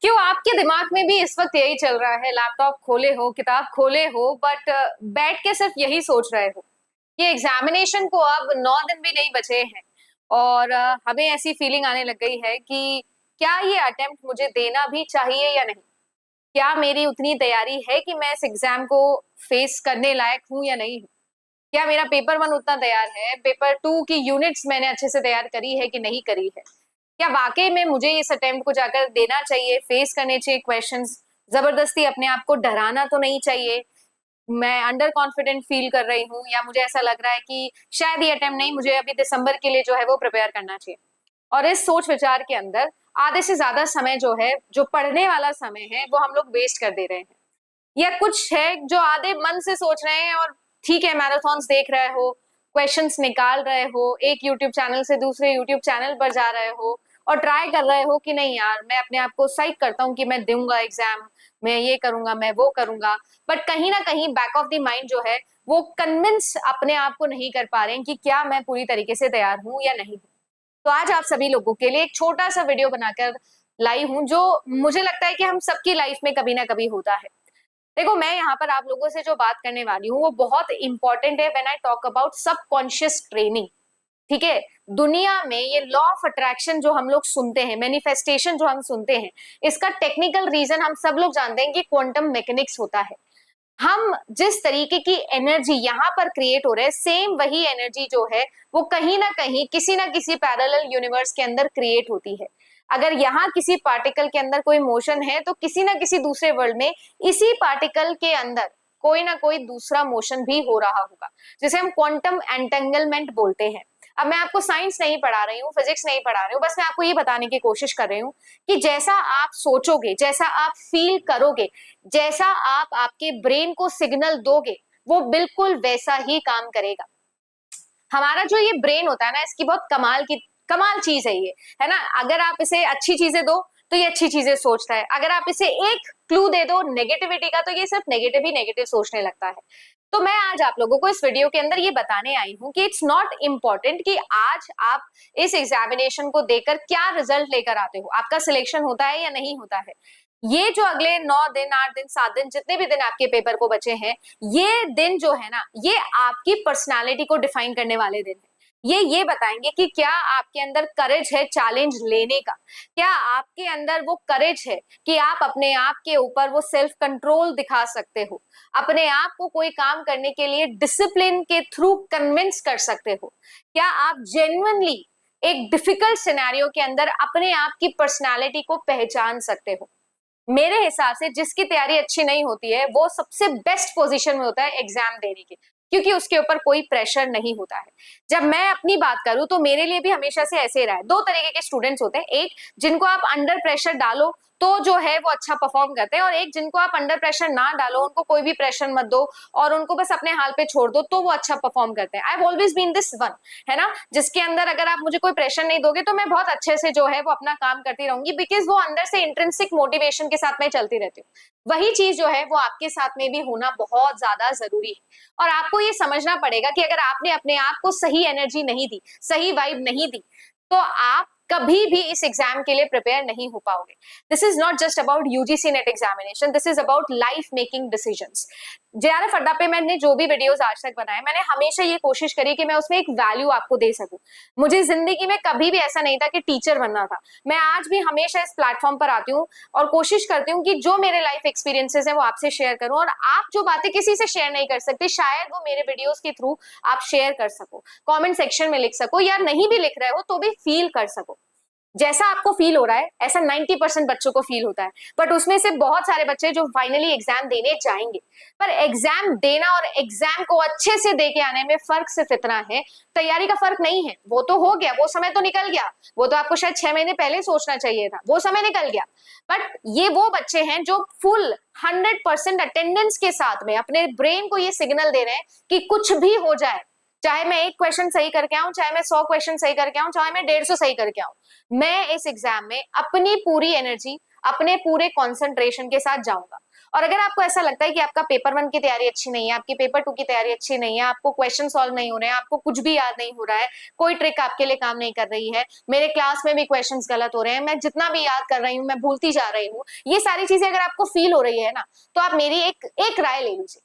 क्यों आपके दिमाग में भी इस वक्त यही चल रहा है? लैपटॉप खोले हो, किताब खोले हो, बट बैठ के सिर्फ यही सोच रहे हो कि एग्जामिनेशन को अब 9 दिन भी नहीं बचे हैं। और हमें ऐसी फीलिंग आने लग गई है कि क्या ये अटेम्प्ट मुझे देना भी चाहिए या नहीं? क्या मेरी उतनी तैयारी है कि मैं इस एग्जाम को फेस करने लायक हूँ या नहीं हूँ? क्या मेरा पेपर 1 उतना तैयार है? पेपर 2 की यूनिट्स मैंने अच्छे से तैयार करी है कि नहीं करी है? क्या वाकई में मुझे इस अटेम्प्ट को जाकर देना चाहिए, फेस करने चाहिए क्वेश्चंस? जबरदस्ती अपने आप को डराना तो नहीं चाहिए? मैं अंडर कॉन्फिडेंट फील कर रही हूँ, या मुझे ऐसा लग रहा है कि शायद ये अटेम्प्ट नहीं, मुझे अभी दिसंबर के लिए जो है वो प्रिपेयर करना चाहिए। और इस सोच विचार के अंदर आधे से ज्यादा समय जो है, जो पढ़ने वाला समय है, वो हम लोग वेस्ट कर दे रहे हैं। या कुछ है जो आधे मन से सोच रहे हैं, और ठीक है, मैराथन्स देख रहे हो, क्वेश्चंस निकाल रहे हो, एक यूट्यूब चैनल से दूसरे यूट्यूब चैनल पर जा रहे हो और ट्राई कर रहे हो कि नहीं यार, मैं अपने आप को साइक करता हूँ कि मैं दूंगा एग्जाम, मैं ये करूंगा, मैं वो करूंगा। बट कहीं ना कहीं बैक ऑफ द माइंड जो है, वो कन्विंस अपने आप को नहीं कर पा रहे हैं कि क्या मैं पूरी तरीके से तैयार हूँ या नहीं हूँ। तो आज आप सभी लोगों के लिए एक छोटा सा वीडियो बनाकर लाई हूं, जो मुझे लगता है कि हम सबकी लाइफ में कभी ना कभी होता है। देखो, मैं यहाँ पर आप लोगों से जो बात करने वाली हूँ वो बहुत इंपॉर्टेंट है when I talk about subconscious training. ठीक है। दुनिया में ये लॉ ऑफ अट्रैक्शन जो हम लोग सुनते हैं, मैनिफेस्टेशन जो हम सुनते हैं, इसका टेक्निकल रीजन हम सब लोग जानते हैं कि क्वांटम मैकेनिक्स होता है। हम जिस तरीके की एनर्जी यहाँ पर क्रिएट हो रहे हैं, सेम वही एनर्जी जो है वो कहीं ना कहीं किसी ना किसी पैरेलल यूनिवर्स के अंदर क्रिएट होती है। अगर यहाँ किसी पार्टिकल के अंदर कोई मोशन है, तो किसी ना किसी दूसरे वर्ल्ड में इसी पार्टिकल के अंदर कोई ना कोई दूसरा मोशन भी हो रहा होगा, जिसे हम क्वांटम एंटेंगलमेंट बोलते हैं। अब मैं आपको साइंस नहीं पढ़ा रही हूँ, फिजिक्स नहीं पढ़ा रही हूँ, बस मैं आपको ये बताने की कोशिश कर रही हूँ कि जैसा आप सोचोगे, जैसा आप फील करोगे, जैसा आप आपके ब्रेन को सिग्नल दोगे, वो बिल्कुल वैसा ही काम करेगा। हमारा जो ये ब्रेन होता है ना, इसकी बहुत कमाल चीज है ये, है ना। अगर आप इसे अच्छी चीजें दो तो ये अच्छी चीजें सोचता है, अगर आप इसे एक क्लू दे दो नेगेटिविटी का, तो ये सिर्फ नेगेटिव ही नेगेटिव सोचने लगता है। तो मैं आज आप लोगों को इस वीडियो के अंदर ये बताने आई हूं कि इट्स नॉट इम्पॉर्टेंट कि आज आप इस एग्जामिनेशन को देकर क्या रिजल्ट लेकर आते हो, आपका सिलेक्शन होता है या नहीं होता है। ये जो अगले 9 दिन, 8 दिन, 7 दिन, जितने भी दिन आपके पेपर को बचे हैं, ये दिन जो है ना, ये आपकी पर्सनालिटी को डिफाइन करने वाले दिन है। ये बताएंगे कि क्या आपके अंदर करेज है चैलेंज लेने का, क्या आपके अंदर वो करेज है कि आप अपने आप के ऊपर वो सेल्फ कंट्रोल दिखा सकते हो, अपने आप को कोई काम करने के लिए डिसिप्लिन के थ्रू कन्विंस कर सकते हो, क्या आप जेन्युइनली एक डिफिकल्ट सिनेरियो के अंदर अपने आप की पर्सनालिटी को पहचान सकते हो। मेरे हिसाब से जिसकी तैयारी अच्छी नहीं होती है, वो सबसे बेस्ट पोजीशन में होता है एग्जाम देने की, क्योंकि उसके ऊपर कोई प्रेशर नहीं होता है। जब मैं अपनी बात करूं तो मेरे लिए भी हमेशा से ऐसे ही रहा है। दो तरीके के स्टूडेंट्स होते हैं, एक जिनको आप अंडर प्रेशर डालो तो जो है वो अच्छा परफॉर्म करते हैं, और एक जिनको आप अंडर प्रेशर ना डालो, उनको कोई भी प्रेशर मत दो और उनको बस अपने हाल पे छोड़ दो, तो वो अच्छा परफॉर्म करते हैं। I have always been this one, है ना, जिसके अंदर अगर आप मुझे कोई प्रेशर नहीं दोगे तो मैं बहुत अच्छे से जो है वो अपना काम करती रहूंगी, बिकॉज वो अंदर से इंट्रिंसिक मोटिवेशन के साथ मैं चलती रहती हूँ। वही चीज जो है वो आपके साथ में भी होना बहुत ज्यादा जरूरी है। और आपको ये समझना पड़ेगा कि अगर आपने अपने आप को सही एनर्जी नहीं दी, सही वाइब नहीं दी, तो आप कभी भी इस एग्जाम के लिए प्रिपेयर नहीं हो पाओगे। This is not just about UGC net examination, this is about life making decisions. JRF अड्डा पे मैंने जो भी वीडियोस आज तक बनाए, मैंने हमेशा ये कोशिश करी कि मैं उसमें एक वैल्यू आपको दे सकूं। मुझे जिंदगी में कभी भी ऐसा नहीं था कि टीचर बनना था। मैं आज भी हमेशा इस प्लेटफॉर्म पर आती हूँ और कोशिश करती हूँ कि जो मेरे लाइफ एक्सपीरियंसेस है वो आपसे शेयर करूं, और आप जो बातें किसी से शेयर नहीं कर सकते, शायद वो मेरे वीडियोस के थ्रू आप शेयर कर सको, कमेंट सेक्शन में लिख सको, या नहीं भी लिख रहे हो तो भी फील कर सको। जैसा आपको फील हो रहा है ऐसा 90% बच्चों को फील होता है, बट उसमें से बहुत सारे बच्चे जो फाइनली एग्जाम देने जाएंगे। पर एग्जाम देना और एग्जाम को अच्छे से दे के आने में फर्क सिर्फ इतना है, तैयारी का फर्क नहीं है। वो तो हो गया, वो समय तो निकल गया, वो तो आपको शायद 6 महीने पहले सोचना चाहिए था, वो समय निकल गया। बट ये वो बच्चे हैं जो फुल 100% अटेंडेंस के साथ में अपने ब्रेन को ये सिग्नल दे रहे हैं कि कुछ भी हो जाए, चाहे मैं एक क्वेश्चन सही करके आऊं, चाहे मैं 100 क्वेश्चन सही करके आऊं, चाहे मैं 150 सही करके आऊं, मैं इस एग्जाम में अपनी पूरी एनर्जी, अपने पूरे कंसंट्रेशन के साथ जाऊंगा। और अगर आपको ऐसा लगता है कि आपका पेपर 1 की तैयारी अच्छी नहीं है, आपकी पेपर 2 की तैयारी अच्छी नहीं है, आपको क्वेश्चन सॉल्व नहीं हो रहे हैं, आपको कुछ भी याद नहीं हो रहा है, कोई ट्रिक आपके लिए काम नहीं कर रही है, मेरे क्लास में भी क्वेश्चंस गलत हो रहे हैं, मैं जितना भी याद कर रही हूँ मैं भूलती जा रही हूँ, ये सारी चीजें अगर आपको फील हो रही है ना, तो आप मेरी एक राय ले लीजिए।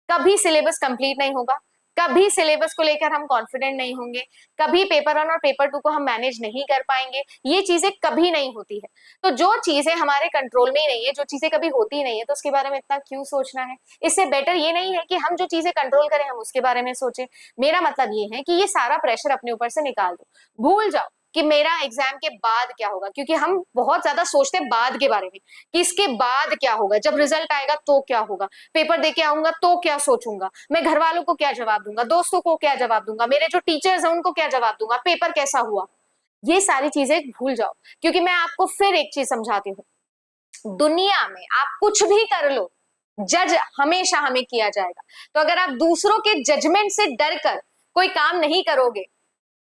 कभी सिलेबस कंप्लीट नहीं होगा, कभी सिलेबस को लेकर हम कॉन्फिडेंट नहीं होंगे, कभी पेपर 1 और पेपर 2 को हम मैनेज नहीं कर पाएंगे, ये चीजें कभी नहीं होती है। तो जो चीजें हमारे कंट्रोल में ही नहीं है, जो चीजें कभी होती नहीं है, तो उसके बारे में इतना क्यों सोचना है। इससे बेटर ये नहीं है कि हम जो चीजें कंट्रोल करें हम उसके बारे में सोचें। मेरा मतलब ये है कि ये सारा प्रेशर अपने ऊपर से निकाल दो, भूल जाओ कि मेरा एग्जाम के बाद क्या होगा, क्योंकि हम बहुत ज्यादा सोचते हैं बाद के बारे में कि इसके बाद क्या होगा, जब रिजल्ट आएगा तो क्या होगा, पेपर देके आऊंगा तो क्या सोचूंगा, मैं घर वालों को क्या जवाब दूंगा, दोस्तों को क्या जवाब दूंगा, मेरे जो टीचर्स हैं उनको क्या जवाब दूंगा, पेपर कैसा हुआ। ये सारी चीजें भूल जाओ, क्योंकि मैं आपको फिर एक चीज समझाती हूँ, दुनिया में आप कुछ भी कर लो, जज हमेशा हमें किया जाएगा। तो अगर आप दूसरों के जजमेंट से डर कर कोई काम नहीं करोगे,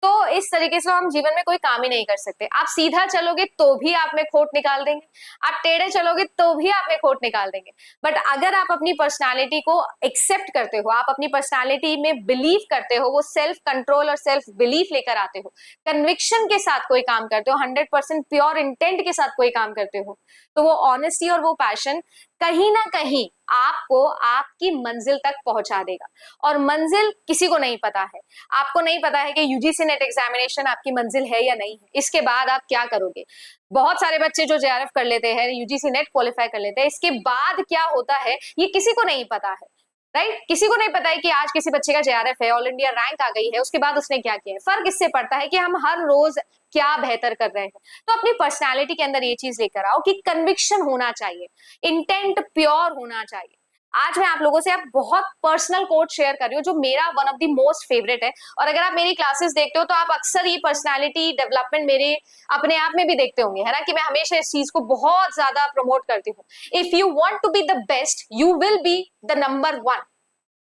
तो इस तरीके से हम जीवन में कोई काम ही नहीं कर सकते। आप सीधा चलोगे तो भी आप में खोट निकाल देंगे, आप टेढ़े चलोगे तो भी आप में खोट निकाल देंगे। बट अगर आप अपनी पर्सनालिटी को एक्सेप्ट करते हो, आप अपनी पर्सनालिटी में बिलीव करते हो, वो सेल्फ कंट्रोल और सेल्फ बिलीफ लेकर आते हो, कन्विक्शन के साथ कोई काम करते हो, 100% प्योर इंटेंट के साथ कोई काम करते हो, तो वो ऑनेस्टी और वो पैशन कहीं ना कहीं आपको आपकी मंजिल तक पहुंचा देगा। और मंजिल किसी को नहीं पता है। आपको नहीं पता है कि यूजीसी नेट एग्जामिनेशन आपकी मंजिल है या नहीं है, इसके बाद आप क्या करोगे। बहुत सारे बच्चे जो जेआरएफ कर लेते हैं, यूजीसी नेट क्वालिफाई कर लेते हैं, इसके बाद क्या होता है ये किसी को नहीं पता है, राइट। किसी को नहीं पता है कि आज किसी बच्चे का जेआरएफ है, ऑल इंडिया रैंक आ गई है, उसके बाद उसने क्या किया है। फर्क इससे पड़ता है कि हम हर रोज क्या बेहतर कर रहे हैं। तो अपनी पर्सनालिटी के अंदर ये चीज लेकर आओ कि कन्विक्शन होना चाहिए, इंटेंट प्योर होना चाहिए। आज मैं आप लोगों से आप बहुत पर्सनल कोट शेयर कर रही हूँ जो मेरा one of the most favourite है। और अगर आप मेरी क्लासेस देखते हो तो आप अक्सर ये पर्सनालिटी डेवलपमेंट मेरे अपने आप में भी देखते होंगे, है ना, कि मैं हमेशा इस चीज को बहुत ज्यादा प्रमोट करती हूँ। If you want to be the best you will be the number 1,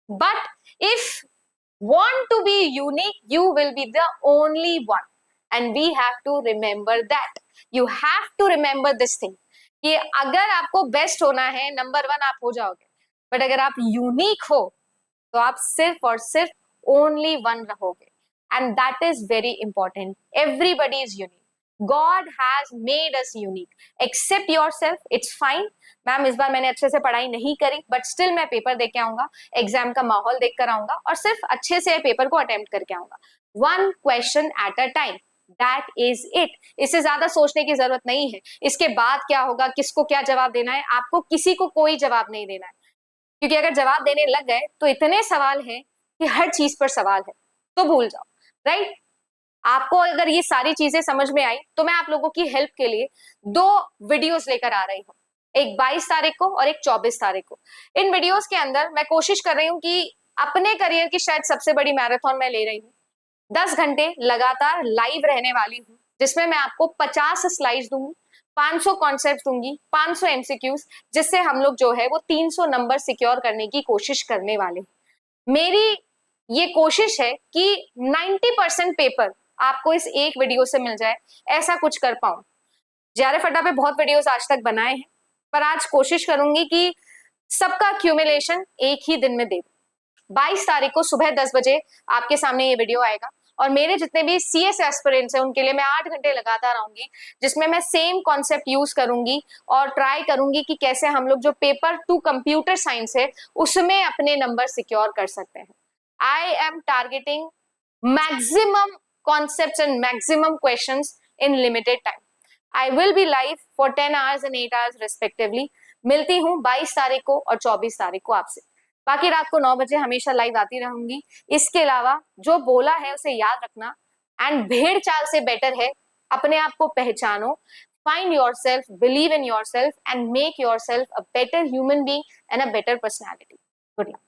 but if want to be unique you will be the only one, and we have to remember that. You have to remember this thing कि अगर आपको best होना है, number 1 आप हो जाओगे, but अगर आप यूनिक हो तो आप सिर्फ और सिर्फ ओनली 1 रहोगे, and that is very important. Everybody is unique, God has made us unique, accept yourself, it's fine. Ma'am इस बार मैंने अच्छे से पढ़ाई नहीं करी, बट स्टिल मैं पेपर देख के आऊंगा, एग्जाम का माहौल देख कर आऊंगा और सिर्फ अच्छे से पेपर को अटेम्प्ट करके आऊंगा, 1 question at a time, that is it. इससे ज्यादा सोचने की जरूरत नहीं है, इसके बाद क्या होगा, किसको क्या जवाब देना है, आपको किसी को कोई जवाब नहीं देना है, क्योंकि अगर जवाब देने लग गए तो इतने सवाल हैं कि हर चीज पर सवाल है, तो भूल जाओ, राइट। आपको अगर ये सारी चीजें समझ में आई तो मैं आप लोगों की हेल्प के लिए 2 वीडियोस लेकर आ रही हूँ, एक 22 तारीख को और एक 24 तारीख को। इन वीडियोस के अंदर मैं कोशिश कर रही हूँ कि अपने करियर की शायद सबसे बड़ी मैराथन मैं ले रही हूँ, 10 घंटे लगातार लाइव रहने वाली हूँ, जिसमें मैं आपको 50 स्लाइड्स दूंगी, 500 कॉन्सेप्ट दूंगी, 500 एमसीक्यूज, जिससे हम लोग जो है वो 300 नंबर सिक्योर करने की कोशिश करने वाले हैं। मेरी ये कोशिश है कि 90% पेपर आपको इस एक वीडियो से मिल जाए, ऐसा कुछ कर पाऊं। जेआरएफ अड्डा पे बहुत वीडियोस आज तक बनाए हैं, पर आज कोशिश करूंगी कि सबका क्यूमुलेशन एक ही दिन में दे दूं। 22 तारीख को सुबह 10 बजे आपके सामने ये वीडियो आएगा, और मेरे जितने भी सीएस एस्पिरेंट्स हैं उनके लिए मैं 8 घंटे लगातार आऊंगी, जिसमें मैं सेम कॉन्सेप्ट यूज करूंगी और ट्राई करूंगी कि कैसे हम लोग जो पेपर 2 कंप्यूटर साइंस है उसमें अपने नंबर सिक्योर कर सकते हैं। I am targeting maximum concepts and maximum questions in limited time. I will be live for 10 hours and 8 hours respectively. मिलती हूँ 22 तारीख को और 24 तारीख को आपसे। बाकी रात को 9 बजे हमेशा लाइव आती रहूंगी। इसके अलावा जो बोला है उसे याद रखना, एंड भेड़ चाल से बेटर है अपने आप को पहचानो, find yourself, believe in yourself and make yourself a better human being and a better personality. Good luck.